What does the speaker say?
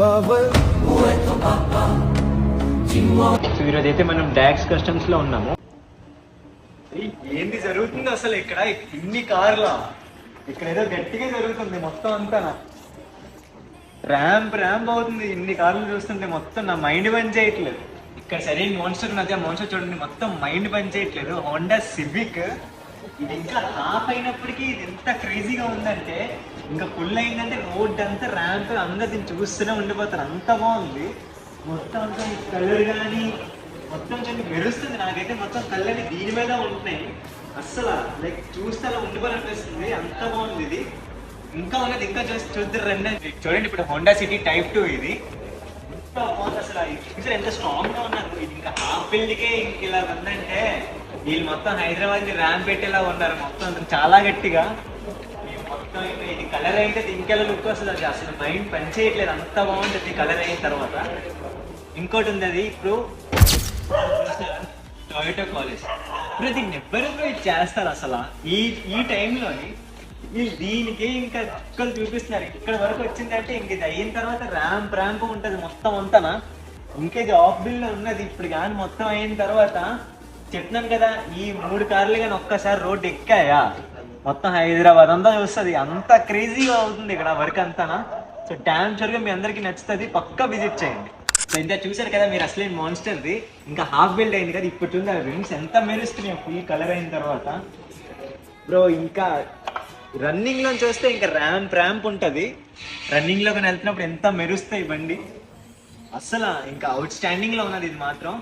So ఈరోజు అయితే మనం డాక్స్ కస్టమ్స్ లో ఉన్నాము. ఏంది జరుగుతుంది అసలు ఇక్కడ? ఇన్ని కార్లా ఇక్కడ ఏదో గట్టిగా జరుగుతుంది మొత్తం అంతా. ర్యాంప్ అవుతుంది ఇన్ని కార్లు చూస్తుంటే. మొత్తం నా మైండ్ పని చేయట్లేదు. ఇక్కడ సరైన మోన్స్టర్ ఉన్నది. ఆ మోన్స్టర్ చూడండి, మొత్తం మైండ్ పని చేయట్లేదు. హోండా సివిక్ ఇది ఇంకా హాఫ్ అయినప్పటికీ ఇది ఎంత క్రేజీగా ఉందంటే, ఇంకా ఫుల్ అయిందంటే రోడ్ అంతా ర్యాంప్ అందరు దీన్ని చూస్తూనే ఉండిపోతారు. అంత బాగుంది మొత్తం అంతా. కలర్ కానీ మొత్తం కొంచెం మెరుస్తుంది. నాకైతే మొత్తం కళ్ళని దీని మీద ఉంటున్నాయి. అస్సలు లైక్ చూస్తే అలా ఉండిపోవాలనిపిస్తుంది. అంత బాగుంది ఇది. ఇంకా ఉన్నది, ఇంకా చూద్దరు రండి. చూడండి ఇప్పుడు హోండా సిటీ టైప్ 2 ఇది. ఎంత బాగుంది అసలు. చూసారు ఎంత స్ట్రాంగ్ గా ఉన్నారు. ఇది ఇంకా హాఫ్ బిల్డ్కే ఇంక ఇలా ఉందంటే వీళ్ళు మొత్తం హైదరాబాద్ కి ర్యాంప్ పెట్టేలా ఉన్నారు. మొత్తం చాలా గట్టిగా మొత్తం. ఇది కలర్ అయితే ఇంకెలా లుక్ వస్తుంది. అసలు మైండ్ పని చేయట్లేదు. అంత బాగుంటుంది కలర్ అయిన తర్వాత. ఇంకోటి ఉంది, అది ఇప్పుడు టొయోటా కాలేజ్. ఇప్పుడు దీన్ని ఎవ్వరు చేస్తారు అసలు. ఈ టైంలోని వీళ్ళు దీనికి ఇంకా చుక్కలు చూపిస్తున్నారు. ఇక్కడ వరకు వచ్చిందంటే ఇంక ఇది అయిన తర్వాత ర్యాంప్ ఉంటుంది మొత్తం అంతనా. ఇంకా ఇది ఆఫ్ బిల్ లో ఉన్నది. ఇప్పుడు కానీ మొత్తం అయిన తర్వాత చెప్తున్నాను కదా, ఈ 3 కార్లు కానీ ఒక్కసారి రోడ్డు ఎక్కాయా మొత్తం హైదరాబాద్ అంతా చూస్తుంది. అంత క్రేజీగా అవుతుంది ఇక్కడ వర్క్ అంతానా. సో డ్యామ్ షూర్గా మీ అందరికీ నచ్చుతుంది. పక్కా విజిట్ చేయండి. సో ఇంత చూసారు కదా మీరు అసలే మాన్స్టర్ది. ఇంకా హాఫ్ బిల్డ్ అయింది కదా. ఇప్పుడు చూడండి ఆ వింగ్స్ ఎంత మెరుస్తున్నాయి ఫుల్ కలర్ అయిన తర్వాత. బ్రో ఇంకా రన్నింగ్ లో చూస్తే ఇంకా ర్యాంప్ ఉంటుంది. రన్నింగ్ లో కానీ వెళ్తున్నప్పుడు ఎంత మెరుస్తాయి బండి. అస్సలు ఇంకా అవుట్ స్టాండింగ్ లో ఉన్నది ఇది మాత్రం.